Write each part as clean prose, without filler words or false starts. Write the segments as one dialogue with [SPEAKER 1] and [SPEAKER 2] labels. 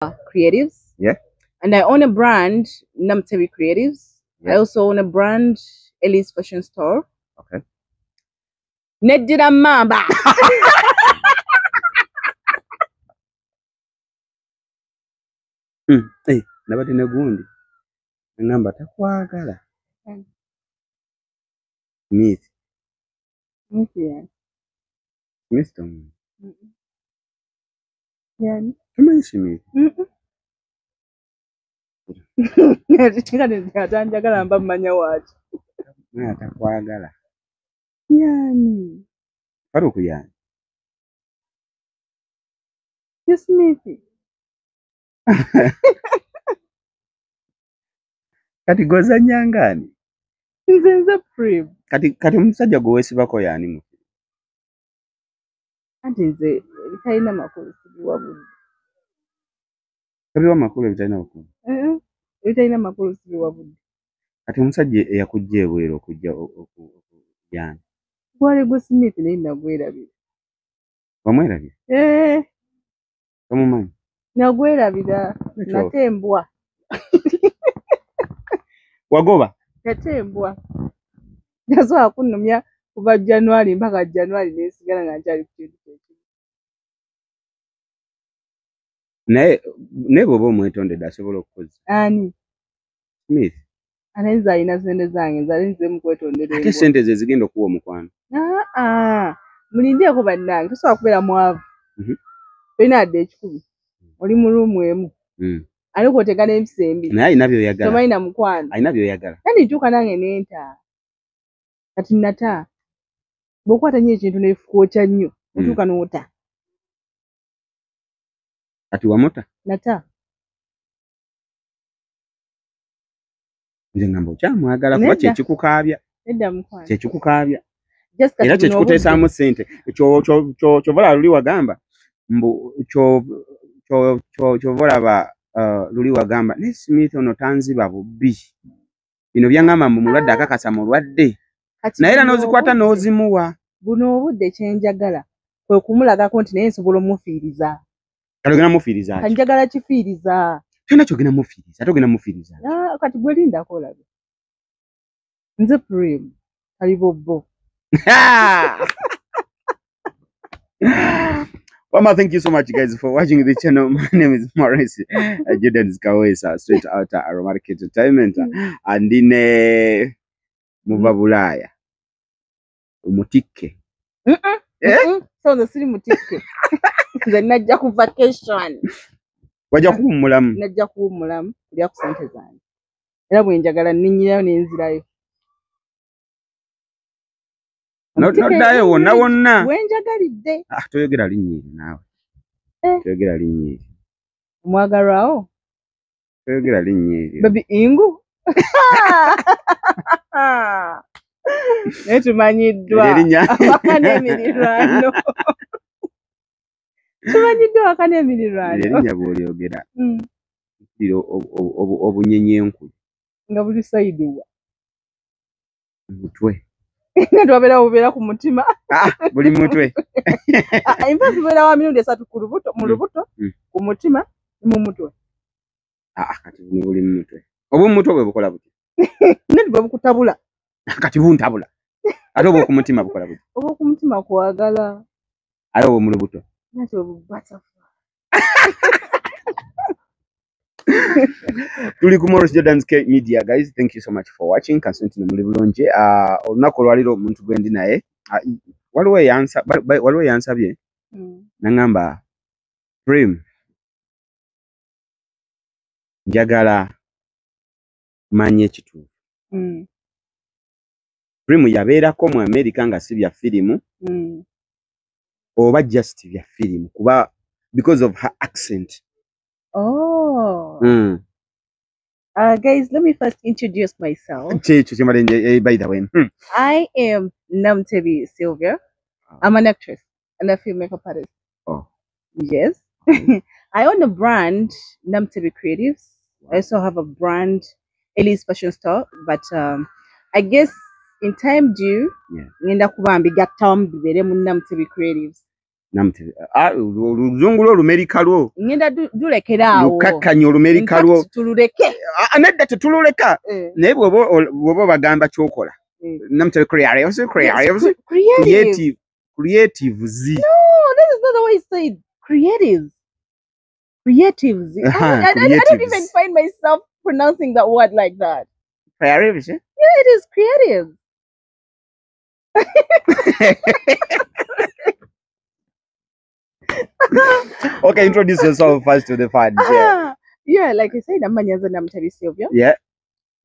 [SPEAKER 1] Creatives.
[SPEAKER 2] Yeah.
[SPEAKER 1] And I own a brand, Namtevi Creatives.
[SPEAKER 2] Yeah.
[SPEAKER 1] I also own a brand, Elise Fashion Store.
[SPEAKER 2] Okay.
[SPEAKER 1] Nedira Mamba.
[SPEAKER 2] Hey, nabati negundi. Namba takwagala. Smith.
[SPEAKER 1] Smith, yeah.
[SPEAKER 2] Smith Tom.
[SPEAKER 1] Yeah.
[SPEAKER 2] Tumanyi Smith.
[SPEAKER 1] Atanjagala mba mmanya waaki.
[SPEAKER 2] Naye atakwagala.
[SPEAKER 1] Yani.
[SPEAKER 2] Faruku yani.
[SPEAKER 1] Smith.
[SPEAKER 2] Kati goza nyangani.
[SPEAKER 1] Nze Prem.
[SPEAKER 2] Kati omusajja gwe weesibako yani mu.
[SPEAKER 1] Anti nze talina makulu sibiwa budde.
[SPEAKER 2] Tabiwa makulu ebitalina makulu.
[SPEAKER 1] Ebitalina makulu sibiwa budde.
[SPEAKER 2] Kati omusajja eyakujja ebweru okujja yani.
[SPEAKER 1] Gwali gu Smith naye nagwerabira.
[SPEAKER 2] Wamwerabira? Omumanyi?
[SPEAKER 1] Nagwerabira. Natembwa.
[SPEAKER 2] Wagoba?
[SPEAKER 1] Natembwa. Yasobola kunnumya kuva January mpaka January nesigala nga nkyali ku kintu kyekyo.
[SPEAKER 2] Naye bw'oba omwetondedde asobola okukoza.
[SPEAKER 1] Ani?
[SPEAKER 2] Smith.
[SPEAKER 1] Anayinza alina sente zange nze alinze mu kwetondera.
[SPEAKER 2] Ate sente ze zigenda okuwa omukwano.
[SPEAKER 1] Mulindyeko bannange tosobola kubeera mwavu. Tolina adde ekikumi. Oli mu ruumu emu. Ali kwotega n'empisa embi.
[SPEAKER 2] Naye alina by'oyagala.
[SPEAKER 1] Tomanyi na mukwano.
[SPEAKER 2] Alina by'oyagala.
[SPEAKER 1] Kandi ntuuka nange nenta. Kati nata. Bw'okwata nnyo ekintu n'efukwokya nnyo. Otuuka n'ota.
[SPEAKER 2] Kati wamuta?
[SPEAKER 1] Nata.
[SPEAKER 2] Nze ngamba okyamwagala kuba kyekikukaabya.
[SPEAKER 1] Edda mukwano.
[SPEAKER 2] Kyekikukaabya. Era kyekikuteesaamu ssente. Kyovola luli wagamba mbu kyovolaba luli wagamba ne Smith ono tanziba bubbi. Bino byaŋŋamba mbu mulwadde akakasa mulwadde. Naye era n'ozikwata n'ozimuwa.
[SPEAKER 1] Buno obudde kyenjagala kwe kumulagako nti naye nsobola omufiiriza.
[SPEAKER 2] Kati ogenda mufiiriza ki?
[SPEAKER 1] Kanjagala kifiiriza.
[SPEAKER 2] Kyonna kyogenda mufiiriza ate ogenda mufiiriza ki?
[SPEAKER 1] Kati gwe lindako olabe. Nze Prem kalibobbo.
[SPEAKER 2] Wama, thank you so much guys for watching the channel. My name is Maurice Jordan Kawesa, straight out Aromatic Entertainment. And in Muva Bulaya Umutike.
[SPEAKER 1] So the city Mutike. Nze najja ku vacation.
[SPEAKER 2] Wajja kuwummulamu.
[SPEAKER 1] Najja kuwummulamu kulya ku ssente zange. Era bwe njagala nninnyirayo n'enzirayo.
[SPEAKER 2] Noddayo wonna wonna.
[SPEAKER 1] Bwe njagalidde.
[SPEAKER 2] Toyogera linnya naawe. Toyogera linnya.
[SPEAKER 1] Omwagalwawo?
[SPEAKER 2] Toyogera linnya.
[SPEAKER 1] Baby Ingu? Naye tumanyiddwa awaka n'emirirwano. Tumanyiddwa awaka n'emirirwano.
[SPEAKER 2] Erinnya bw'olyogera. Obunyenyenku.
[SPEAKER 1] Nga buli sayidi wa?
[SPEAKER 2] Mutwe.
[SPEAKER 1] Nga twabeera ku mutima.
[SPEAKER 2] Buli mutwe.
[SPEAKER 1] Infa tubeera wa mirundi esatu mu lubuto, ku mutima, mu mutwe.
[SPEAKER 2] Kati buli mutwe. Obumutwe bwe bukola buti.
[SPEAKER 1] Nedi bwe bukutabula.
[SPEAKER 2] Kati buntabula. Ate obw'oku mutima bukola buti.
[SPEAKER 1] Obw'oku mutima kwagala.
[SPEAKER 2] Ate obw'omu lubuto.
[SPEAKER 1] Nati obubatafu.
[SPEAKER 2] Tuli ku Maurice Jordan's Media guys, thank you so much for watching. Kansenti muli bulungi. Olunaku olwaliro omuntu gwe ndi naye waliwo yansabye nangamba Prem njagala manye ekituufu. Prem yabeerako mu America nga si bya firimu oba just bya firimu kuba because of her accent.
[SPEAKER 1] Guys, let me first introduce myself.
[SPEAKER 2] By the way,
[SPEAKER 1] I am Namtevi Sylvia. I'm an actress and a film makeup artist. Yes. I own a brand, Namtevi Creatives. I also have a brand, Elise Fashion Store. But I guess in time due, ngenda kuba mbigattamu bibere mu Namtevi Creatives.
[SPEAKER 2] Namtebi. Oluzungu lwo lumerika lwo.
[SPEAKER 1] Ngenda dulekeraawo.
[SPEAKER 2] Lukakkanya olumerika lwo.
[SPEAKER 1] Tululeke.
[SPEAKER 2] Nedda tetululeka. Naye bw'oba bagamba kyokola. Namtebi creatives. Creatives.
[SPEAKER 1] No, this is not the way it's said. Creatives. I don't even find myself pronouncing that word like that.
[SPEAKER 2] Creatives, yeah?
[SPEAKER 1] Yeah, it is creative.
[SPEAKER 2] Okay, introduce yourself first to the fans.
[SPEAKER 1] Yeah, like I said, I'm Namtebi Sylvia.
[SPEAKER 2] Yeah.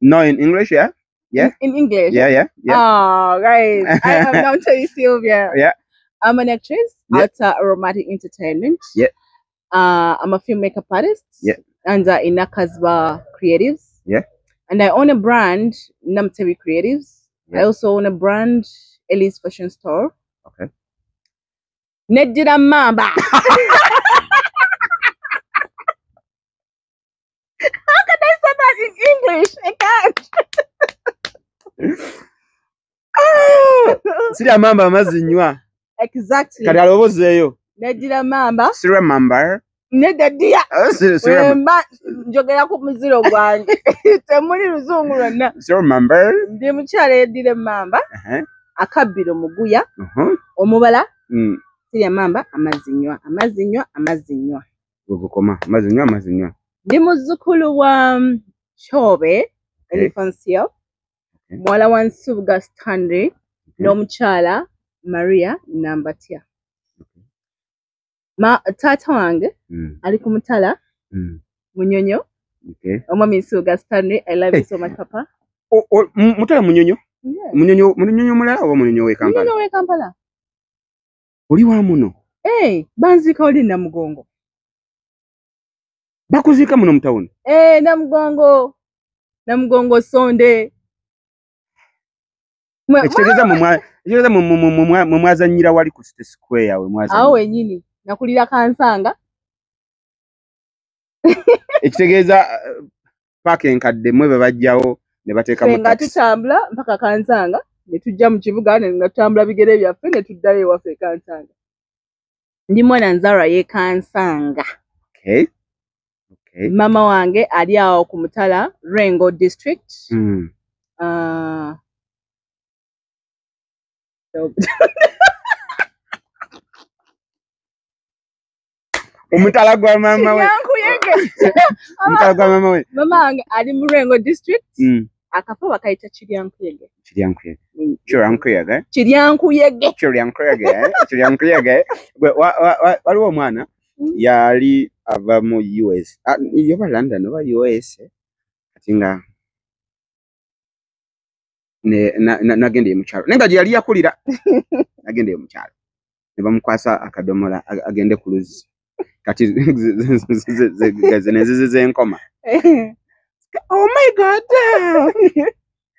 [SPEAKER 2] No, in English, yeah? Yeah.
[SPEAKER 1] In English.
[SPEAKER 2] Yeah.
[SPEAKER 1] Oh, right. I am Namtebi Sylvia.
[SPEAKER 2] Yeah.
[SPEAKER 1] I'm an actress at Aromatic Entertainment.
[SPEAKER 2] Yeah.
[SPEAKER 1] I'm a film makeup artist.
[SPEAKER 2] Yeah.
[SPEAKER 1] And in Nakazba Creatives.
[SPEAKER 2] Yeah. And
[SPEAKER 1] I own a brand, Namtebi Creatives. Yeah. I also own a brand, Elise Fashion Store.
[SPEAKER 2] Okay.
[SPEAKER 1] Nedira Mamba. How can I say that in English? I can't.
[SPEAKER 2] Sira Mamba mazinywa.
[SPEAKER 1] Exactly.
[SPEAKER 2] Kati alobozeeyo.
[SPEAKER 1] Nedira Mamba.
[SPEAKER 2] Sira Mamba.
[SPEAKER 1] Nedadia.
[SPEAKER 2] Sira
[SPEAKER 1] njogera ku muziro gwange. Temuli luzungu lwonna.
[SPEAKER 2] Sira Mamba.
[SPEAKER 1] Ndi mukyala Edire Mamba. Akabbiro muguya. Omubala. Sira Mamba amazinywa.
[SPEAKER 2] Ubukoma amazinywa.
[SPEAKER 1] Ndi muzzukulu wa Chobe Elefancio. Mwala wa Nsubuga Stanley. N'omukyala Maria Nambatya. Tata wange ali ku Mutala Munyonyo.
[SPEAKER 2] Okay.
[SPEAKER 1] Omwami Nsubuga Stanley, I love you so much, Papa.
[SPEAKER 2] Mutala Munyonyo? Yeah. Munyonyo mulala oba Munyonyo we Kampala?
[SPEAKER 1] Munyonyo we Kampala.
[SPEAKER 2] Oli wa muno?
[SPEAKER 1] Banzika oli Namugongo.
[SPEAKER 2] Bakuzika muno mutawuni?
[SPEAKER 1] Namugongo Sonde.
[SPEAKER 2] Ekitegeeza mu mwazannyira wali ku City Square we mwazannyira.
[SPEAKER 1] Awo wenyini nakulira Kansanga.
[SPEAKER 2] Ekitegeeza paaka enkadde mwe bajjawo ne bateeka mu
[SPEAKER 1] taxi. Tutambula mpaka Kansanga ne tujja mu kibuga ne natambula bigere byaffe ne tuddayo ewaffe Kansanga. Ndi mwana nzalwa ye Kansanga.
[SPEAKER 2] Okay.
[SPEAKER 1] Mama wange ali awo ku Mutala Rengo District.
[SPEAKER 2] Omutala gwa mama we. Omutala gwa mama we.
[SPEAKER 1] Mama wange ali mu Rengo District. Akafo bakayita Kiryankuyege.
[SPEAKER 2] Waliwo omwana yali ava mu US. Yoba London oba US. Kati nga nagendeye mu kyalo. Nenga gye yali yakulira. Nagendeye mu kyalo. Ne bamukwasa akadomola agende ku luzzi. Kati zenkoma. Oh my God!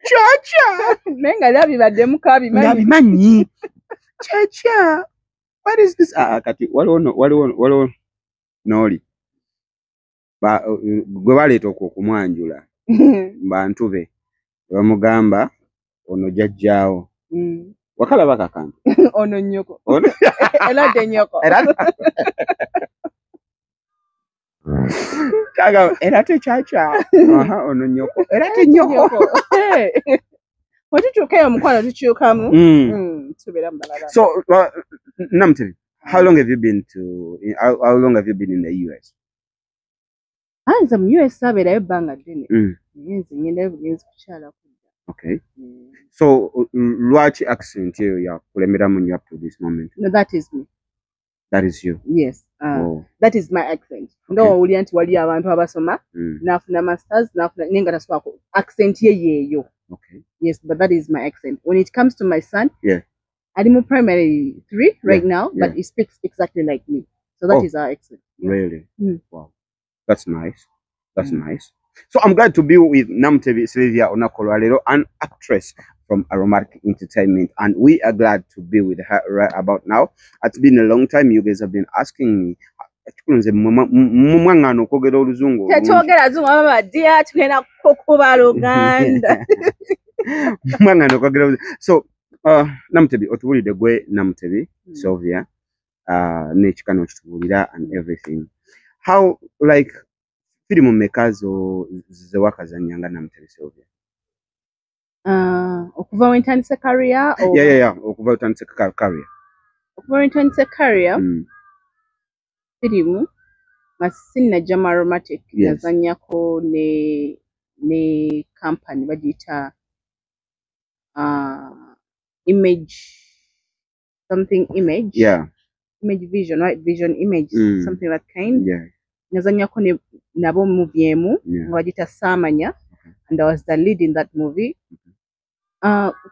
[SPEAKER 2] Chacha!
[SPEAKER 1] Nenga labi badde mukabi
[SPEAKER 2] manyi. Chacha! What is this? Kati waliwo noli. Gwe baleeta okumwanjula. Bantu be. Bamugamba ono jajjaawo. Wakalaba kakantu.
[SPEAKER 1] Ono nnyoko. Eladde nnyoko.
[SPEAKER 2] Kaga erate chacha. Ono nnyoko. Erate nnyoko.
[SPEAKER 1] Watutuukeyo omukwano tukyukamu. Tubeera mu balala.
[SPEAKER 2] So, Namtebi, how long have you been in the US?
[SPEAKER 1] Nze mu US abeerayo ebbanga ddene. Nze ngenda bugenzi kukyala kudda.
[SPEAKER 2] Okay. So, lwaki accent eyo yakulemeramu nnyo up to this moment?
[SPEAKER 1] No, that is me.
[SPEAKER 2] That is you?
[SPEAKER 1] Yes. That is my accent. Nga wawulira nti wali abantu abasoma, nafuna masters, nenga taswako. Accent yeyo.
[SPEAKER 2] Okay.
[SPEAKER 1] Yes, but that is my accent. When it comes to my son,
[SPEAKER 2] yeah,
[SPEAKER 1] I'm in primary 3 right now, but he speaks exactly like me. So that is our accent.
[SPEAKER 2] Yeah. Really? Wow. That's nice. That's nice. So I'm glad to be with Namtebi Sylvia Onakolwalero, an actress from Aromatic Entertainment, and we are glad to be with her right about now. It's been a long time. You guys have been asking me. Mumwangano kwogera oluzungu.
[SPEAKER 1] Tetwogera zungu mama dia tugenda kukuba Luganda.
[SPEAKER 2] Mumwangano kwogera. So Namtebi otubulidde gwe Namtebi Sylvia. n'ekikano kitubuulira and everything. How like firimu mmeka ze wakazannyanga Namutebi Sylvia?
[SPEAKER 1] Okuva wentandise career or
[SPEAKER 2] okuva wentandise career.
[SPEAKER 1] Okuva wentandise career firimu Masina Jama Romantic yazannyako ne company bagiyita image image vision, right? Vision image, something like kind. Nazanyako nabo movie emu nga bagiyita Samanya, and I was the lead in that movie.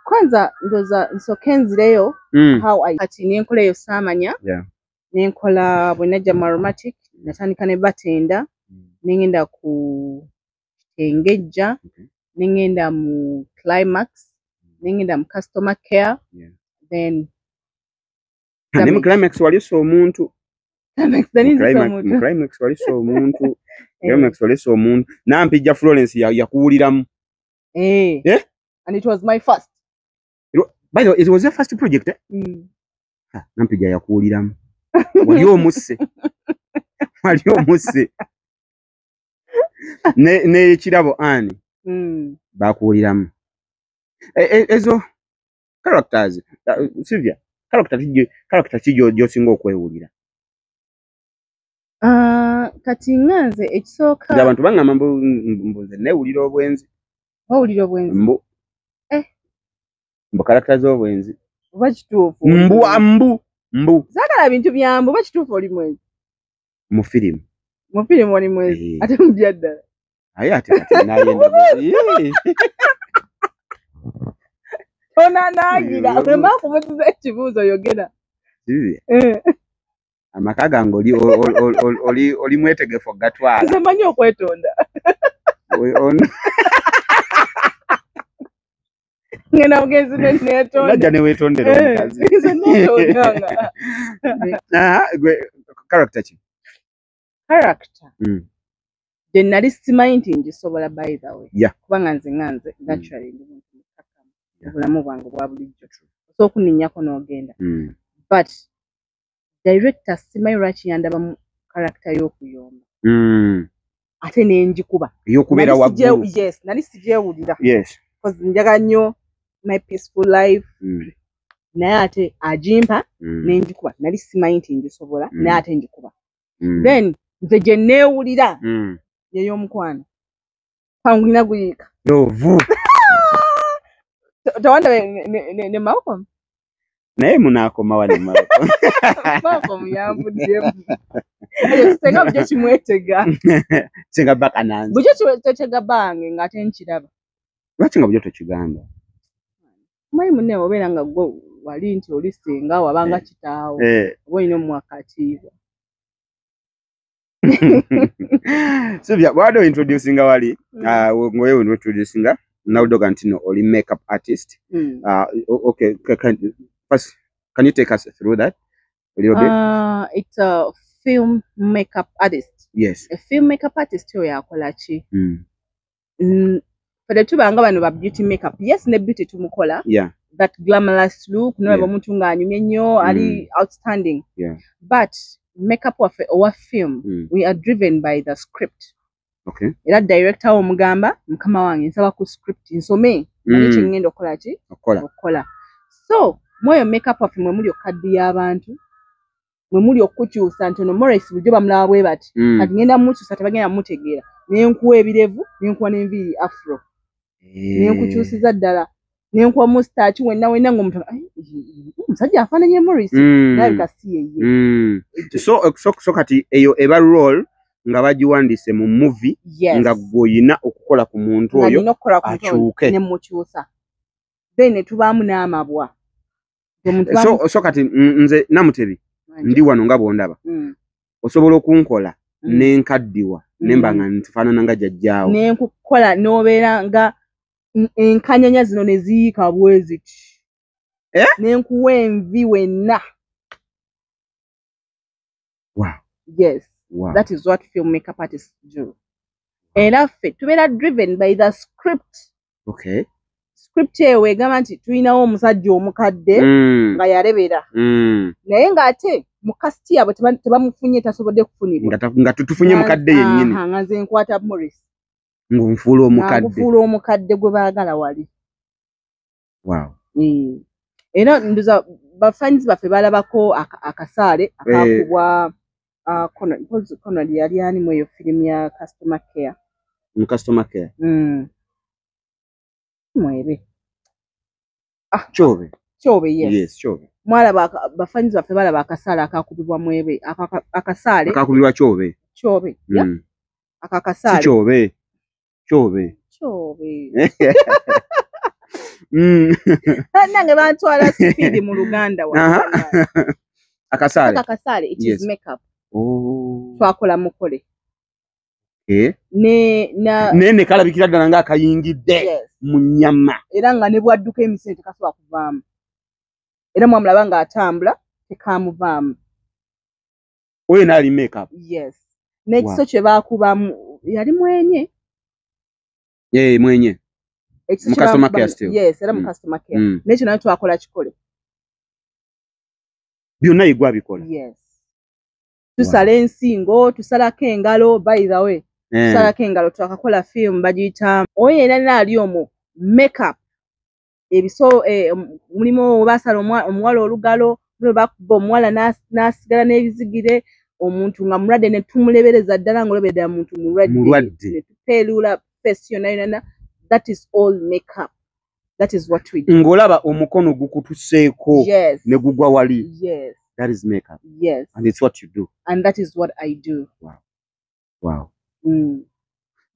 [SPEAKER 1] Kwanza ndoza nsokenzireyo how I kati nenkola eyo Samanya, nenkola Bwena Jama Romantic, natandika ne Batenda, nengenda ku Engejja, nengenda mu Climax, nengenda mu Customer Care, then
[SPEAKER 2] mu Climax wali so omuntu Climax wali so omuntu Climax wali so omuntu Nampijja Florence yakuwuliramu
[SPEAKER 1] and it was my first.
[SPEAKER 2] By the way, it was your first project, Nampijja yakuwuliramu wali omusse ne Kirabo Ani bakuwuliramu ezo characters. Sylvia, character kijo singa okwewulira?
[SPEAKER 1] Kati nganze ekisooka
[SPEAKER 2] abantu bangamba mbuze newulira obwenzi.
[SPEAKER 1] Wawulira obwenzi?
[SPEAKER 2] Mbu character z'obwenzi
[SPEAKER 1] oba kituufu?
[SPEAKER 2] Mbu
[SPEAKER 1] zaagala bintu byambu oba kituufu oli mwezi?
[SPEAKER 2] Mu firimu
[SPEAKER 1] oli mwezi ate mubya ddala?
[SPEAKER 2] Aye ate kati nayenda
[SPEAKER 1] onanaagira olema kumutuza ekibuuzo yogera.
[SPEAKER 2] Amaka gange oli mwetegefu gatwala.
[SPEAKER 1] Nze mmanyi okwetonda. Ngena bugenzi netonda.
[SPEAKER 2] Najja ne weetondera omukazi.
[SPEAKER 1] Nze netondanga.
[SPEAKER 2] Character ki?
[SPEAKER 1] Character. Gye nali simanyi nti ngisobola by the way. Kubanga nze naturally ndi muntu mukakamu. Obulamu bwange bwa bulijjo. So okuninnyako n'ogenda. But director simanyi lwaki yandaba mu character y'okuyomba. Ate nenjikuba.
[SPEAKER 2] Y'okubeera waggulu.
[SPEAKER 1] Yes, nali sigyewulira.
[SPEAKER 2] Yes.
[SPEAKER 1] Because njaga nnyo my peaceful life. Naye ate agimpa nenjikuba. Nali simanyi nti ngisobola naye ate njikuba. Then nze gye neewulira y'ey'omukwano. Pangulina guyiika.
[SPEAKER 2] Lovu.
[SPEAKER 1] Tawanda ne Malcolm.
[SPEAKER 2] Naye munaakomawa ne Malcolm.
[SPEAKER 1] Malcolm yanvuddemu. Senga bujjo kimwetega.
[SPEAKER 2] Senga baka nanze.
[SPEAKER 1] Bujjo kimwetega bange ng'ate nkiraba.
[SPEAKER 2] Lwaki nga bujjo tokigamba?
[SPEAKER 1] Mayi munne obeera nga gwe wali nti oli senga wabanga kitaawo. Oba olina omwakatiibwa.
[SPEAKER 2] Sylvia, what are you introducing Wali? We're introducing now Dogantino, or makeup artist. Okay, first, can you take us through that a little bit?
[SPEAKER 1] It's a film makeup artist.
[SPEAKER 2] Yes.
[SPEAKER 1] A film makeup artist here ya kolachi. For the two bangaba beauty makeup. Yes, ne beauty tumukola.
[SPEAKER 2] Yeah.
[SPEAKER 1] That glamorous look, no bamuntu nga anyumenyo, ali outstanding.
[SPEAKER 2] Yeah.
[SPEAKER 1] But makeup of our film, we are driven by the script.
[SPEAKER 2] Okay.
[SPEAKER 1] Era director omugamba mukama wange nsaba ku script nsome nani kingendo kola ki okola. So moyo makeup of mwe muli okaddi y'abantu mwe muli okukyusa ntono Morris bujjo bamulaba bwe bati kati ngenda mukyusa tebagenda mutegeera nenkuwa ebirevu nenkuwa n'enviiri afro nenkukyusiza ddala nenkuwa mustachi wenna ng'omuntu musajja afaananye Morris naye kasi ye.
[SPEAKER 2] So kati eyo eba role nga bagiwandiise mu movie nga gwoyina okukola ku muntu oyo akyuke
[SPEAKER 1] ne mukyusa then tubaamu n'amabwa.
[SPEAKER 2] So kati nze Namutebi ndi wano nga bwondaba osobola okunkola n'enkaddiwa nemba nga ntifaanana nga jjajjaawo
[SPEAKER 1] nenkukola n'obeera nga enkanyanya zino ne ziyiika bweziti nenkuwa envi wenna.
[SPEAKER 2] Wow.
[SPEAKER 1] Yes.
[SPEAKER 2] Wow.
[SPEAKER 1] That is what film makeup artists do. Era ffe tubeera driven by the script.
[SPEAKER 2] Okay.
[SPEAKER 1] Script ewe egamba nti tulinawo omusajja omukadde nga yalebera naye ng'ate mukasti abo tebamufunye tasobodde kufunibwa
[SPEAKER 2] nga tutufunye mukadde yennyini
[SPEAKER 1] nga nze nkwata Morris
[SPEAKER 2] ng'onfuula
[SPEAKER 1] omukadde gwe baagala wali.
[SPEAKER 2] Wow.
[SPEAKER 1] Era nduza bafanyizi baffe balabako akasaale akakubwa Conrad yali ani mu eyo firimu ya Customer Care.
[SPEAKER 2] Mu Customer Care.
[SPEAKER 1] Mwebe.
[SPEAKER 2] Chobe, yes.
[SPEAKER 1] Yes, Chobe. Mwalaba bafanyizi baffe balaba akasaale akakubibwa Mwebe. Akasaale.
[SPEAKER 2] Akakubibwa Chobe.
[SPEAKER 1] Chobe. Yeah. Akakasaale.
[SPEAKER 2] Si Chobe. Chobe.
[SPEAKER 1] Nange bantwala speed mu Luganda wa.
[SPEAKER 2] Akasaale.
[SPEAKER 1] It is makeup. Twakola mukole.
[SPEAKER 2] Ne kalabikira ddala nga akayingidde mu nnyama.
[SPEAKER 1] Era nga ne bwadduka emisente kasobola kuvaamu. Era mwamulaba nga atambula tekamuvaamu.
[SPEAKER 2] Oyo naali makeup.
[SPEAKER 1] Yes. N'ekiso kye baakubamu yali mwenye.
[SPEAKER 2] Mwenye. Mu Customer Care still.
[SPEAKER 1] Yes, era mu Customer Care. N'ekyo nayo twakola kikole.
[SPEAKER 2] Byonna igwa bikola.
[SPEAKER 1] Yes. Tusala ensingo, tusalako engalo, by the way. Tusalako engalo twakakola film bagiyita. Oyo era naali omwo makeup. Ebiso mulimu basala omuwala olugalo, mulimu bakuba omuwala n'asigala n'ebizigire, omuntu nga mulwadde ne tumulebereza ddala ng'olebedde muntu mulwadde. Ne tupeeruula face yonna. That is all makeup. That is what we do.
[SPEAKER 2] Ngolaba omukono gukutuseeko ne gugwa wali.
[SPEAKER 1] Yes.
[SPEAKER 2] That is makeup.
[SPEAKER 1] Yes.
[SPEAKER 2] And it's what you do.
[SPEAKER 1] And that is what I do.
[SPEAKER 2] Wow.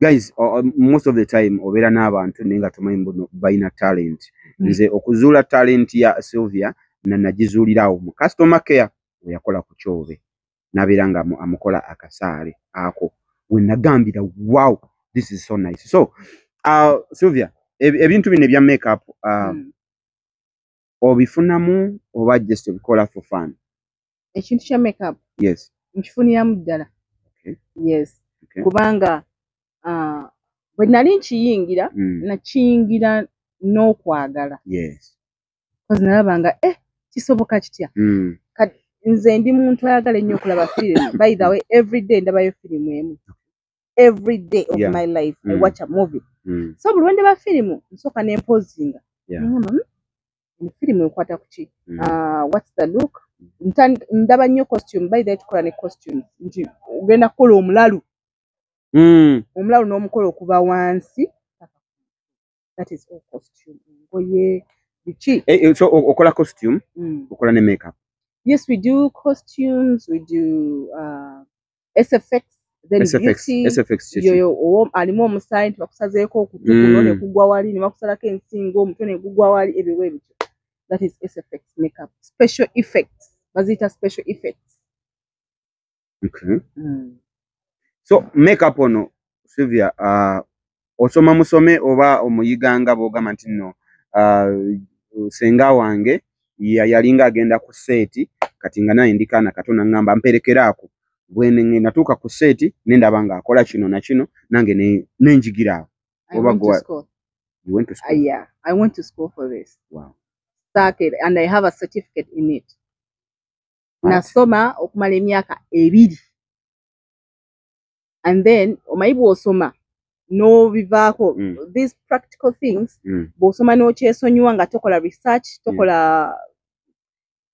[SPEAKER 2] Guys, most of the time obeera n'abantu nenga tumanyi mbuno balina talent. Nze okuzuula talent ya Sylvia nagizuulirawo mu Customer Care we yakola ku Chobe. Nabeera nga amukola akasaale ako. We nagambira wow, this is so nice. So Sylvia, ebintu bino ebya makeup obifunamu oba just obikola for fun?
[SPEAKER 1] Ekintu kya makeup?
[SPEAKER 2] Yes.
[SPEAKER 1] Nkifuniramu ddala.
[SPEAKER 2] Okay.
[SPEAKER 1] Yes. Okay. Kubanga bwe nali nkiyingira nakiyingira n'okwagala.
[SPEAKER 2] Yes.
[SPEAKER 1] Because nalabanga kisoboka kitya. Nze ndi muntu ayagala ennyo okulaba film. By the way, every day ndabayo film emu. Every day of my life I watch a movie. So buli ndaba film nsooka n'empozinga. Ni film ekwata kuki? What's the look? Ndaba nnyo costume. By the way tukola ne costume. Nti ugenda kukola omulalu. Omulalu n'omukola okuva wansi. That is all costume. Ngoye biki?
[SPEAKER 2] So okola costume, okola ne makeup.
[SPEAKER 1] Yes, we do costumes, we do SFX, then
[SPEAKER 2] SFX.
[SPEAKER 1] Yo alimu omusaayi bakusazeeko okutukulo ne kugwa wali ne bakusalako ensingo omutwe ne gugwa wali everywhere bityo. That is SFX makeup. Special effects. Bazita special effects.
[SPEAKER 2] Okay. So makeup ono Sylvia osoma musome oba omuyiganga bogamba nti no senga wange yalinga agenda ku seti kati nga naye ndikaana katona ngamba mperekeraako bwene natuuka ku seti nendaba nga akola kino na kino nange nenjigira
[SPEAKER 1] oba you went to school? Yeah, I went to school for this.
[SPEAKER 2] Wow.
[SPEAKER 1] Started and I have a certificate in it. Nasoma okumala emyaka 2. And then omaibu osoma no vivaako these practical things bosoma no kyesonyiwa nga tokola research tokola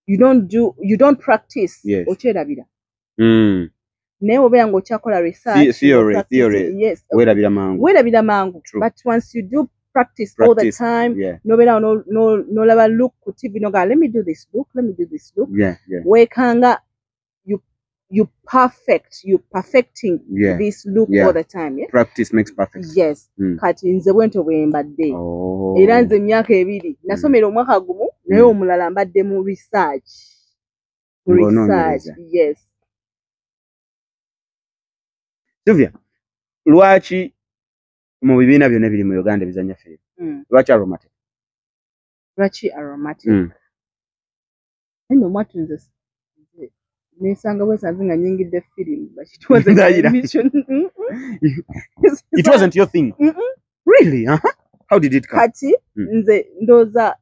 [SPEAKER 1] you don't practice okyerabira naye obeera nga okyakola research
[SPEAKER 2] theory
[SPEAKER 1] yes
[SPEAKER 2] werabira
[SPEAKER 1] mangu but once you do practice all the time nobeera nolaba look ku TV noga let me do this look wekanga you perfecting this look all the time. Yeah?
[SPEAKER 2] Practice makes perfect.
[SPEAKER 1] Yes. Kati nze bwento bwe mbadde. Era nze emyaka 2 nasomera omwaka gumu naye omulala mbadde mu research. Yes.
[SPEAKER 2] Sylvia, lwaki mu bibiina byonna biri mu Uganda bizanya film? Lwaki aromatic?
[SPEAKER 1] Nno mwatu nze nesanga bwesanze nga nyingidde film but it wasn't
[SPEAKER 2] it wasn't your thing. Really? How did it come?
[SPEAKER 1] Kati nze ndoza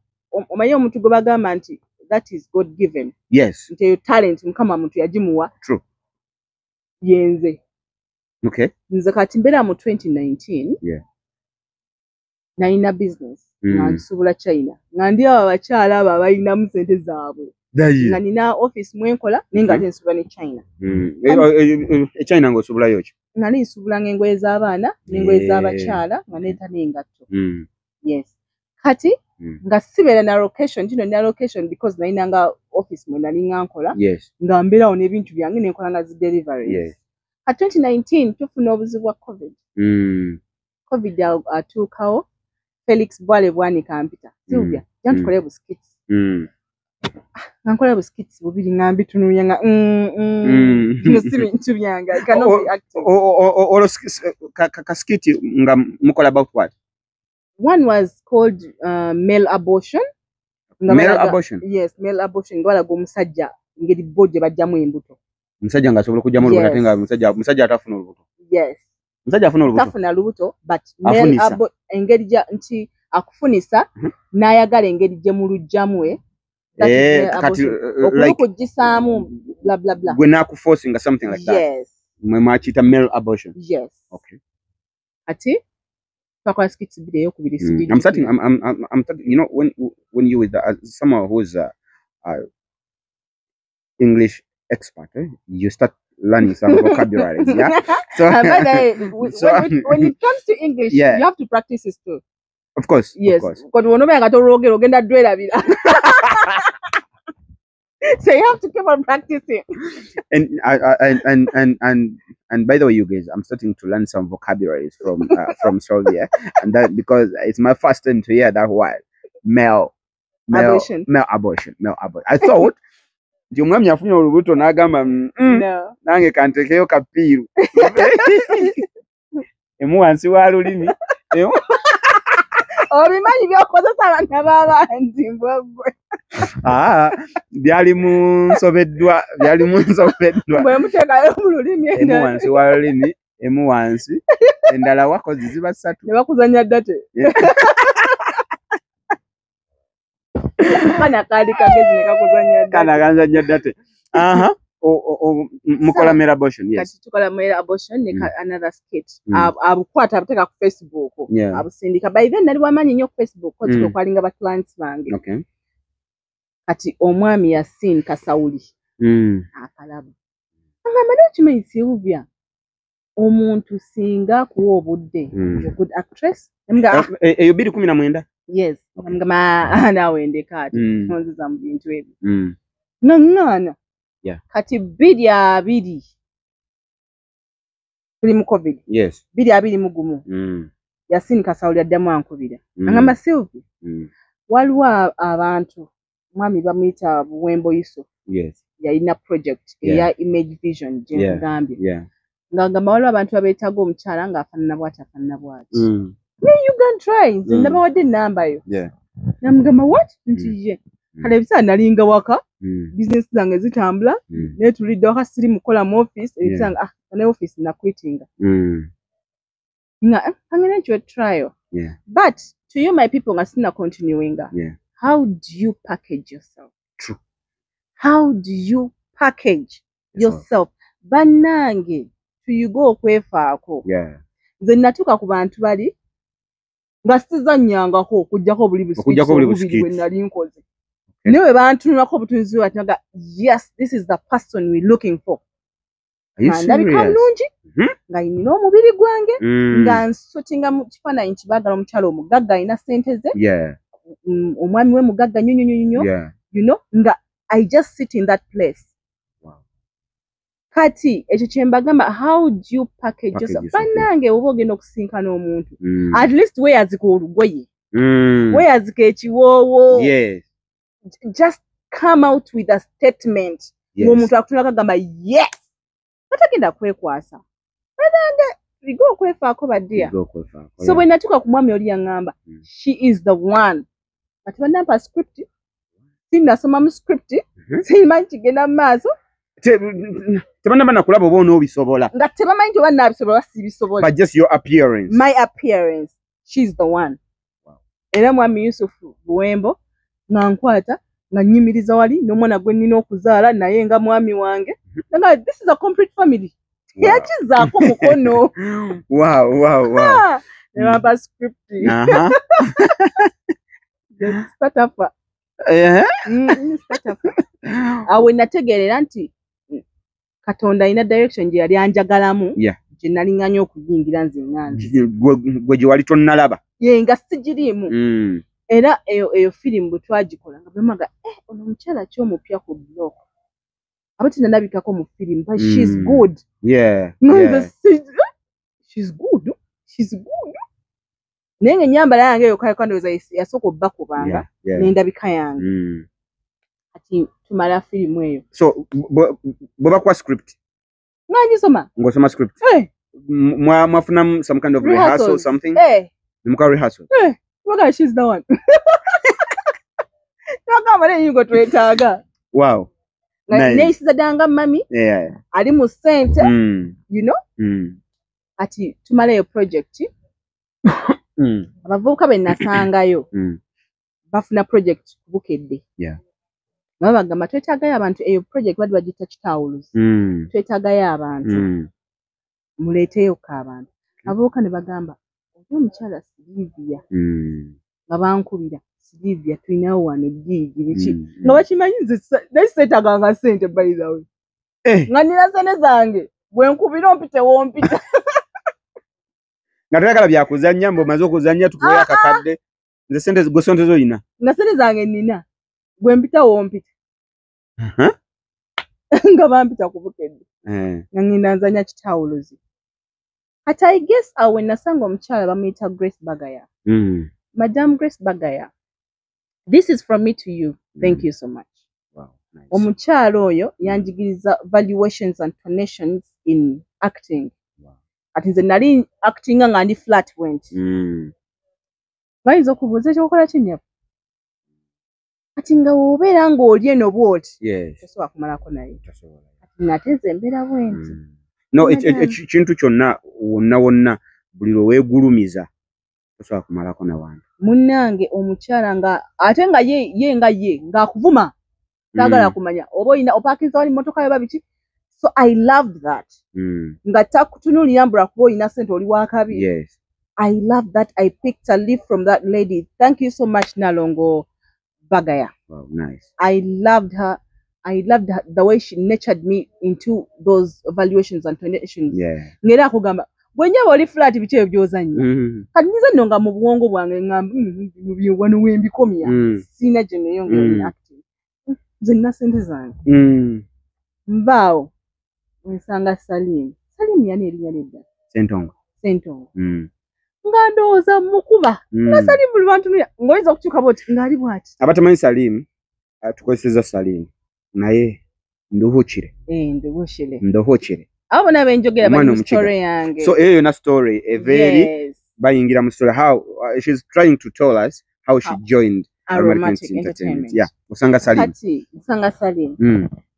[SPEAKER 1] omanyi omuntu gwe bagamba nti that is God given.
[SPEAKER 2] Yes.
[SPEAKER 1] Nti eyo talent mukama muntu yagimuwa.
[SPEAKER 2] True.
[SPEAKER 1] Yenze.
[SPEAKER 2] Okay.
[SPEAKER 1] Nze kati mbeera mu 2019.
[SPEAKER 2] Yeah.
[SPEAKER 1] Nalina business. Nga nsuubula China. Nga ndi abo abakyala abo abalinamu ssente zaabwe. Nga nina office mwenkola naye nga nsuubula ne China.
[SPEAKER 2] China ng'osuubulayo ki?
[SPEAKER 1] Nga nsuubulanga engoye z'abaana n'engoye z'abakyala nga neeta n'engatto. Yes. Kati nga sibeera na location, kino nina location because nalinanga office mwe nali nga nkola.
[SPEAKER 2] Yes.
[SPEAKER 1] Nga mbeerawo n'ebintu byange ne nkola nga zi deliveries.
[SPEAKER 2] Yes.
[SPEAKER 1] Ka 2019 tufuna obuzibu bwa COVID. COVID atuukawo. Felix Bwale bwanika ampita. Sylvia, jantukole buskits. Nga nkola buskits bubiri nga mbitunuulya nga kino si bintu byange. I cannot be active.
[SPEAKER 2] Olo kaskiti nga mukola about what?
[SPEAKER 1] One was called male abortion.
[SPEAKER 2] Male abortion?
[SPEAKER 1] Yes, male abortion. Nga balaga omusajja ngeri bo gye bajjamu embuto.
[SPEAKER 2] Omusajja nga asobola okugyamu olubuto ate nga omusajja atafuna olubuto.
[SPEAKER 1] Yes.
[SPEAKER 2] Omusajja afuna olubuto.
[SPEAKER 1] Tafuna lubuto but male engeri nti akufunisa n'ayagala engeri gye mulujjamwe.
[SPEAKER 2] Kati like
[SPEAKER 1] okugissaamu bla bla bla.
[SPEAKER 2] Gwe nakuforcing something like that.
[SPEAKER 1] Yes.
[SPEAKER 2] Mwe mwakiyita male abortion.
[SPEAKER 1] Yes.
[SPEAKER 2] Okay.
[SPEAKER 1] Ati twakola skits bide eyokubiri sidi.
[SPEAKER 2] I'm starting you know when you with someone who's English expert, you start learning some vocabularies, yeah. So,
[SPEAKER 1] when it comes to English, you have to practice it too.
[SPEAKER 2] Of course.
[SPEAKER 1] Yes. Because we know we got to ogenda dwela bila. So you have to keep on practicing. And by the way, you guys, I'm starting to learn some vocabularies from Sylvia, and that because it's my first time to hear that word, male abortion. I thought. Nti omwami afunye olubuto n'agamba nange kantekeyo kapiiru emu wansi wa lulimi obimanyi byokozesa abantu ab'abandi mbwegwe
[SPEAKER 2] byali mu nsobeddwa
[SPEAKER 1] bwe muteekayo mu lulimi
[SPEAKER 2] emu wansi wa lulimi emu wansi endala wakozi ziba ssatu
[SPEAKER 1] ne bakuzanya ddate kana kali kagezi ne kakuzanya ddate
[SPEAKER 2] kana kanzanya ddate mukola male abortion. Yes.
[SPEAKER 1] Kati tukola male abortion ne another skit abukwata abuteka ku Facebook abusindika by then nali wamanyi nnyo ku Facebook ko tukwalinga ba clients bange.
[SPEAKER 2] Okay.
[SPEAKER 1] Kati omwami Yasin Kasawuli akalaba ngamba nakimanyi Sylvia omuntu singa kuwa obudde a good actress
[SPEAKER 2] eyo 2019.
[SPEAKER 1] Yes. Ngamba nawe ndeka ati nziza mu bintu ebyo ngana.
[SPEAKER 2] Yeah.
[SPEAKER 1] Kati 2020 tuli mu COVID.
[SPEAKER 2] Yes.
[SPEAKER 1] 2021 Yasin Kasawuli addamu ankubira ngamba Sylvia waliwo abantu mwami bamuyita Buwembo Yusuf.
[SPEAKER 2] Yes.
[SPEAKER 1] Yalina project eya Image Vision gye ngambye.
[SPEAKER 2] Yeah.
[SPEAKER 1] Ngamba waliwo abantu abeetaga omukyala ng'afaanana bw'ati afaanana bw'ati. You can try. Nze nabawadde ennamba yo.
[SPEAKER 2] Yeah.
[SPEAKER 1] Namugamba what? Nti ye. Kale ebisa nalinga waka. Business zange zitambula. Ne tulidde waka siri mukola mu office. Ebisanga ne office na quittinga. Nga angena ekyo trial.
[SPEAKER 2] Yeah.
[SPEAKER 1] But to you my people nga sina continuing.
[SPEAKER 2] Yeah.
[SPEAKER 1] How do you package yourself?
[SPEAKER 2] True.
[SPEAKER 1] How do you package yourself? Bannange tuyiga okwefaako.
[SPEAKER 2] Yeah.
[SPEAKER 1] Nze natuuka ku bantu bali nga sizannyangako okujjako buli busikiti bwe nali nkoze. Niwe bantunulako obutunzi bwe bati yes, this is the person we're looking for. Ndabika bulungi nga yinina omubiri gwange nga nsotinga mu kifaananyi kibaagala omukyalo omugagga alina ssente ze. Omwami we mugagga nnyo. You know, nga I just sit in that place. Kati ekyo kye mbagamba, how do you package yourself? Bannange oba ogenda okusinkana omuntu at least weeyazika olugoye weeyazika ekiwoowo. Just come out with a statement. Omuntu akutunulako agamba yes batagenda kwekwasa bannange tuliga okwefaako baddiya. So bwe natuuka ku mwami oli yaŋŋamba she is the one kati bannampa script sinnasomamu script simanyi kigenda mu maaso
[SPEAKER 2] tebanaba nakulaba oba onoobisobola
[SPEAKER 1] nga tebamanyi nti oba naabisobola sibisobola.
[SPEAKER 2] But just your appearance.
[SPEAKER 1] My appearance. She's the one. Era mwami Yusufu Buwembo nga nkwata nga nnyimiriza wali n'omwana gwe nnina okuzaala naye nga mwami wange nga this is a complete family yakizaako mukono ne bampa script statafa awe nategeerera nti Katonda alina direction gye yali anjagalamu gye nali nganye okuyingira nze ngange
[SPEAKER 2] gwe gye wali tonnalaba
[SPEAKER 1] nga sigiriimu era eyo firimu bwe twagikola nga bamaga ono omukyala ki omupya ku block aba tinalabikako mu firimu but she's good she's good naye ng'ennyambala yange eyo kandowooza yasooka obba kubanga n'endabika yange kati tumala firimu eyo
[SPEAKER 2] so bwe bakuwa script
[SPEAKER 1] nga ngisoma
[SPEAKER 2] ng'osoma script mwafuna some kind of rehearsal something nimuka rehearsal
[SPEAKER 1] waga she's the one twagamba n'enyingo twetaaga
[SPEAKER 2] wow
[SPEAKER 1] neyisiza danga mami ali mu ssente you know ati tumala eyo project abavubuka be nasangayo bafuna project bukedde baba bagamba twetaagayo abantu eyo project badi bagita kitawuluzi twetaagayo abantu muleeteyo ka abantu abavubuka ne bagamba oyo omukyala Silivia nga bankubira Silivia tulinawo wano gigi biki nga bakimanyi nze seetaaganga ssente by the way nga nina sente zange bwe nkubira ompite wompita
[SPEAKER 2] nga toyagala byakuzannya mb'omaze okuzannya tukuweyo akakadde nze sente gwe sente zoyina
[SPEAKER 1] nga sente zange nina bwe mpita wompita nga bampita ku bukedde nga ngenda nzanya kitawuluzi kati I guess awe nasanga omukyala bamuyita Grace Bagaya Madam Grace Bagaya, this is from me to you. Thank you so much.
[SPEAKER 2] Wow, nice.
[SPEAKER 1] Omukyala oyo yanjigiriza valuations and donations in acting.
[SPEAKER 2] Wow.
[SPEAKER 1] Ati nze nali acting nga ndi flat went. Bayinza okubuuza ekyokola kinyapu. Ati nga wobeera ng'oli eno bw'oti. Tosobola kumalako naye. Ati nateze embeera bwenti.
[SPEAKER 2] No, ekintu kyonna wonna buli lwe weegulumiza tosobola kumalako n'abantu.
[SPEAKER 1] Munnange omukyala nga ate nga ye ng'akuvuma taagala kumanya oba oyina opaakinza wali mmotoka yo babiki. So I loved that. Nga takutunuulira mbula kuba oyina ssente oli wakabi. I love that. I picked a leaf from that lady. Thank you so much, Nalongo Bagaya.
[SPEAKER 2] Wow, nice.
[SPEAKER 1] I loved her. The way she nurtured me into those valuations and donations. Ngera akugamba bwenyaba oli flat biki ebyo byozannya. Kati nize nno nga mu bwongo bwange ngamba wano wembikomya. Sina gye neyo nga acting. Nze nina ssente zange. Mbaawo nsanga Salim yani erinnya nedda. Sentongo. Nga ndowooza mukuba. Nga Salim buli bantu ng'oyinza okukyuka bw'oti ng'ali bw'ati.
[SPEAKER 2] Abatamanyi Salim tukozesezza Salim naye nduhukire. Nduhukire.
[SPEAKER 1] Abo na benjogera bali story yange.
[SPEAKER 2] So eyo na story a very bayingira mu story how she's trying to tell us how she joined Aromatic Entertainment. Usanga Salim.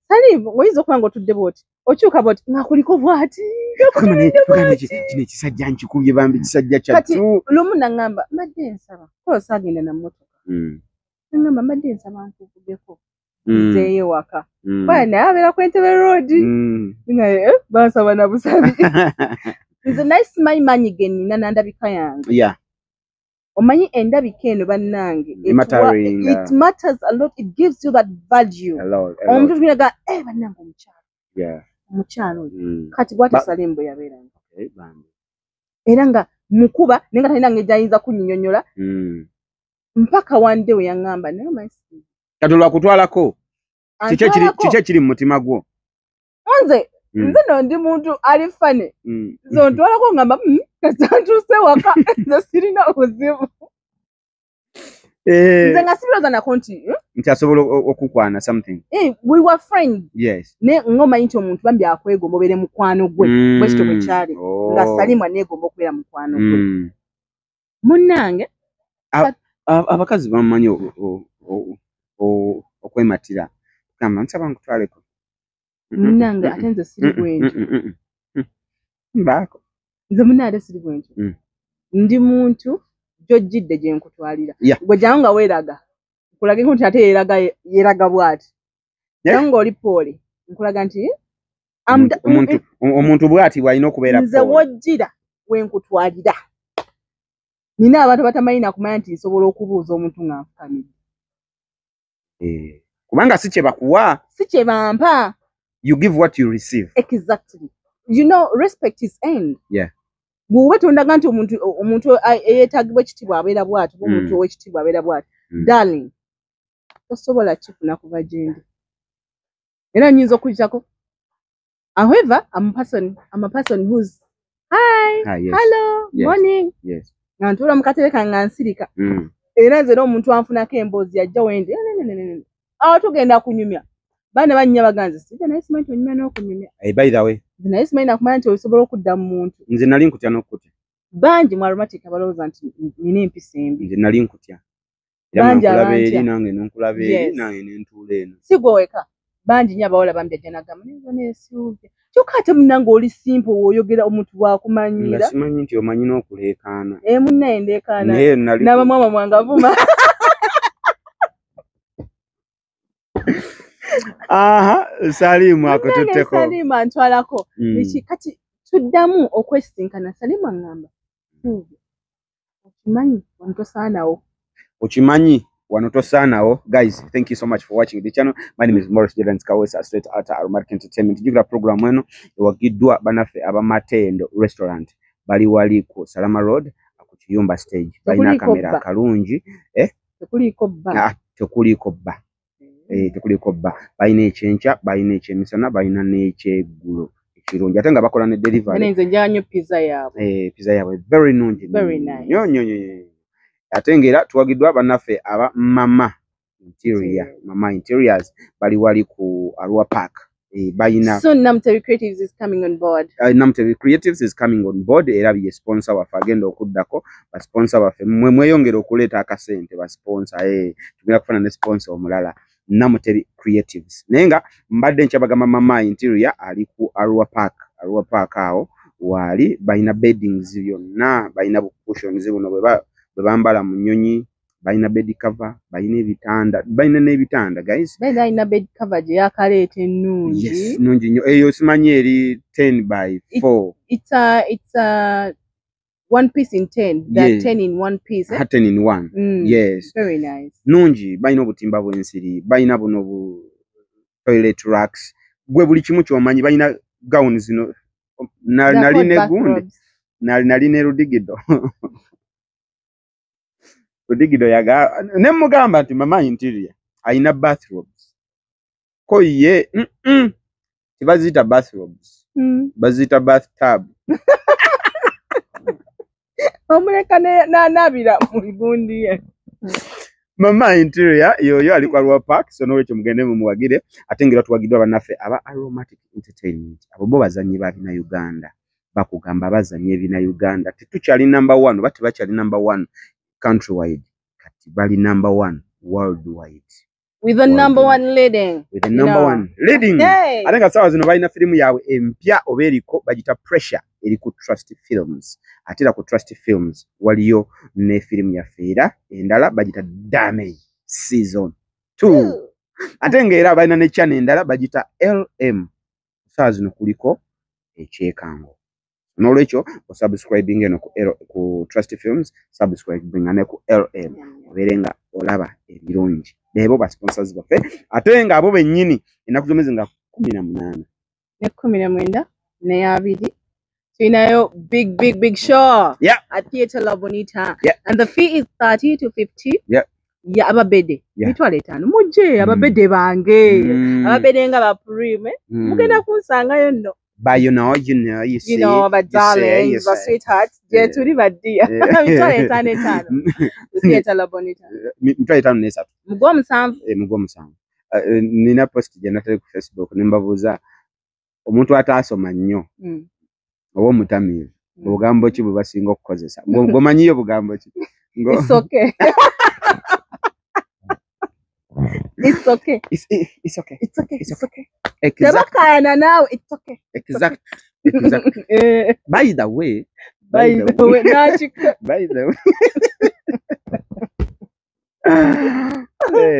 [SPEAKER 2] Salim ngoyizo okwango tudde bw'oti. Okyuka bw'oti ngakuliko bw'ati. Kino ekisajja nkikubye bambi kisajja kyattu.
[SPEAKER 1] Kati lumu nangamba mbadde nsaba. Ko saagenda na mmotoka. Nangamba mbadde nsaba nkuvugeko. Zeeyo waka. Bwana naye abeera ku Entebbe Road. Nga bansaba na busabi. Nze nayisimanyi maanyi ge nnina nandabika yange. Omanyi endabika eno bannange. It matters a lot. It gives you that value. Omuntu tunaga bannange omukyalo. Omukyalo oyo. Kati bw'ati Salim bwe yabeeranga. Era nga mukuba naye nga talina ngeri gy'ayinza kunnyonyola. Mpaka one day we yaŋŋamba naye omanyi
[SPEAKER 2] kati olwakutwalako kiki ekiri mu mutima gwo?
[SPEAKER 1] Nze no ndi muntu ali fane. Zontwalako ngamba kati ntuuse waka nze sirina buzibu. Nze nga sibirooza nako nti
[SPEAKER 2] asobola okukwana something.
[SPEAKER 1] We were friends. Ne ng'omanyi nti omuntu bambi akwegomba obeere mukwano gwe bwekityo bwe kyali nga Salimu aneegomba okubeera mukwano gwe. Munnange
[SPEAKER 2] abakazi bamanyi okwematira kama nsaba nkutwaleko.
[SPEAKER 1] Munnange ate nze siri bwentyo.
[SPEAKER 2] Mbaako.
[SPEAKER 1] Nze munnange siri bwentyo. Ndi muntu gy'ojjidde gye nkutwalira. Gwe jjangu nga weeraga kulage nti ate yeraga bwati nango oli pole nkulaga nti
[SPEAKER 2] omuntu bwati bwalina okubeera
[SPEAKER 1] nze wojjira wenkutwalira nina abantu batamanyi nakumanya nti nsobola okubuuza omuntu nga nfukamidde
[SPEAKER 2] kubanga si kye bakuwa
[SPEAKER 1] si kye bampa.
[SPEAKER 2] You give what you receive.
[SPEAKER 1] Exactly. You know, respect is earned.
[SPEAKER 2] Yeah.
[SPEAKER 1] Bwe tundaga nti omuntu eyeetagibwa ekitibwa abeera bw'ati omuntu ow'ekitibwa abeera bw'ati darling tosobola kifuna kuva gyendi era nnyinza okujjako. However, I'm a person who's hi, yes. Hello, yes. Morning.
[SPEAKER 2] Yes.
[SPEAKER 1] Nga ntuula mu katebe kange nga nsirika. Era nze n'omuntu anfunako emboozi ajja wendi. Awo tugenda kunyumya. Baana bannya baganze sije naye simanyi onyumya n'okunyumya.
[SPEAKER 2] By the way.
[SPEAKER 1] Naye simanyi nakumanya nti osobola okudda mu muntu.
[SPEAKER 2] Nze nali nkutya n'okutya.
[SPEAKER 1] Bangi mu aromatic abalowooza nti nina empisa embi.
[SPEAKER 2] Nze nali nkutya. Bangi abantu nange n'onkulaba eri nange n'entuula eno.
[SPEAKER 1] Si gwe weka. Bangi nnyo abawala bambejja n'agamba naye neesiwubye. Kyokka ate munnange oli simple oyogera omuntu bw'akumanyira.
[SPEAKER 2] Nga simanyi nti omanyi n'okuleekaana.
[SPEAKER 1] Munnaye ndeekaana. N'abamwama mwangavuma.
[SPEAKER 2] Aha, Salimu akotutteko.
[SPEAKER 1] Salimu antwalako. Kati tuddamu okwesisinkana. Salimu aŋŋamba. Okimanyi wano tosaanawo.
[SPEAKER 2] Okimanyi wano tosaanawo. Guys, thank you so much for watching the channel. My name is Morris Jordan Kawesa, straight out of Aromatic Entertainment. Jigula program eno ewagiddwa banafe abamatendo restaurant bali wali ku Salama Road ku Kiyumba stage. Balina kamera akalungi.
[SPEAKER 1] Tekuliko bba.
[SPEAKER 2] Tekuliko bba. Tekuliko bba. Balina ekyenkya, balina ekyemisana, balina n'ekyeggulo. Ekirungi ate nga bakola ne delivery.
[SPEAKER 1] Nze njanya pizza yaabwe.
[SPEAKER 2] Pizza yaabwe very nungi.
[SPEAKER 1] Very nice.
[SPEAKER 2] Nyonyo. Ate ngera tuwagiddwa bannaffe aba Mama Interiors bali wali ku Arua Park. Bayina
[SPEAKER 1] soon Namtevi Creatives is coming on board.
[SPEAKER 2] Namtevi Creatives is coming on board era biye sponsor waffe agenda okuddako ba sponsor waffe mweyongera okuleeta akasente ba sponsor tugenda kufuna ne sponsor omulala Namtevi Creatives nenga mbadde nkyabagamba Mama Interior ali ku Arua Park awo wali bayina beddings byonna bayina cushions buno bambala mu nnyonyi bayina bed cover bayina ebitanda bayina n'ebitanda guys
[SPEAKER 1] bayina bed cover je yakaleeta ennungi.
[SPEAKER 2] Yes nungi nnyo eyo simanyi eri 10 by 4
[SPEAKER 1] it's a one piece in 10 that yes. 10 in one piece
[SPEAKER 2] 10 in one. Yes
[SPEAKER 1] very nice
[SPEAKER 2] nungi bayina obutimba bw'ensiri bayina buno toilet racks gwe buli kimu kyomanyi bayina gowns zino nali ne gundi nali ne rudigido Rudigido yaga nemugamba nti Mama Interior ayina bathrobes ko ye tibazita bathrobes bazita bathtub
[SPEAKER 1] omuleka nabira mu gundi ye
[SPEAKER 2] Mama Interior yoyo ali kwa Arua Park so nolwekyo mugende mumuwagire ate ngera tuwagiddwa bannaffe aba Aromatic Entertainment abo bo bazanyi ba bina Uganda bakugamba bazanyi bina Uganda tetukyali number 1 bati bakyali number 1 countrywide kati bali number 1 worldwide
[SPEAKER 1] with the number 1 leading
[SPEAKER 2] with the number 1 leading atenga sawa zino balina filimu yawe empya oberiko bagita Pressure eri ku Trust Films atira ku Trust Films waliyo ne filimu ya feera endala bagita Damage season 2 atenga era balina ne channel endala bagita LM sawa zino kuliko ekyekango nolwekyo subscribing eno ku Trust Films subscribing ane ku LM oberenga olaba ebirungi bebo ba sponsors baffe atenga abo bennyini enaku zomezi nga 18
[SPEAKER 1] ne 19 ne yabiri tuinayo big show at Theatre La Bonita and the fee is 30 to 50 ya ababede mitwale 5 mujje ababede bange ababede nga ba prime mugenda kunsangayo nno.
[SPEAKER 2] But you see,
[SPEAKER 1] but darling, but sweethearts, yeah, to live at dear. Theatre La Bonita.
[SPEAKER 2] Nina post janatale ku Facebook nimbabuza omuntu ataasoma nnyo oba omutamiivu obugambo ki bwe basinga okukozesa ngomanyiyo bugambo ki
[SPEAKER 1] it's okay. It's okay.
[SPEAKER 2] It's okay.
[SPEAKER 1] It's okay. It's okay.
[SPEAKER 2] Exactly.
[SPEAKER 1] Now it's okay.
[SPEAKER 2] Exactly. By the way.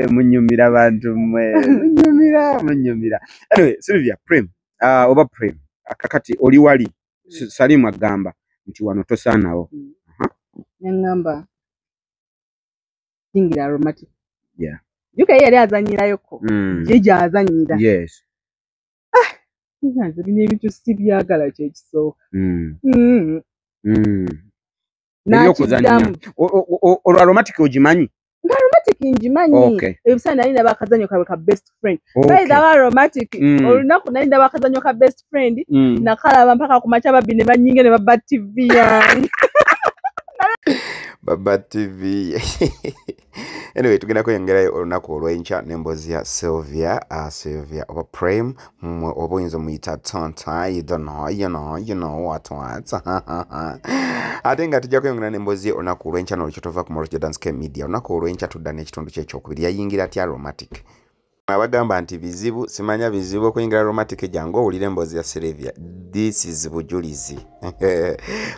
[SPEAKER 2] Munyumira bantu mwe. Munyumira. Anyway, Sylvia, Prem. Oba Prem. Akakati oli wali. Salimu agamba nti wano tosaanawo.
[SPEAKER 1] Ngamba. Singira aromatic.
[SPEAKER 2] Yeah.
[SPEAKER 1] Yuka yali azanyirayoko. Jeja azanyira.
[SPEAKER 2] Yes.
[SPEAKER 1] Nyanza bine ebintu sibyagala kyekiso.
[SPEAKER 2] Nakizanya. Aromatic ogimanyi?
[SPEAKER 1] Aromatic njimanyi.
[SPEAKER 2] Okay.
[SPEAKER 1] Ebisana nali nabakazanyo ka best friend. Bayi da aromatic. Olunaku nali nabakazanyo ka best friend. Nakalaba mpaka ku macha babine banyinge ne baba TV yani.
[SPEAKER 2] Baba TV. Anyway, tugenda kwengerayo olunaku olw'enkya n'emboozi ya Sylvia oba Prem oba oyinza omuyita tonta you know what ate nga tujja kweyongera n'emboozi ye olunaku olw'enkya n'olukyo tova ku Maurice Jordan's K Media. Olunaku olw'enkya tudda n'ekitundu kye ekyokubiri yayingira atya Aromatic. Abagamba nti bizibu simanya bizibu okuyingira Aromatic jangu owulire emboozi ya Sylvia. This is bujulizi.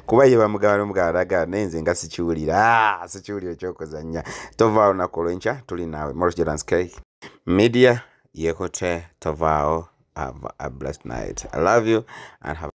[SPEAKER 2] Kuba ye bamugaba n'omugalaga nenze nga sikiwulira ekyokozanya. Tovaawo olunaku olw'enkya tuli naawe Maurice Jordan's K Media yekote tovaawo. Have a blessed night. I love you and have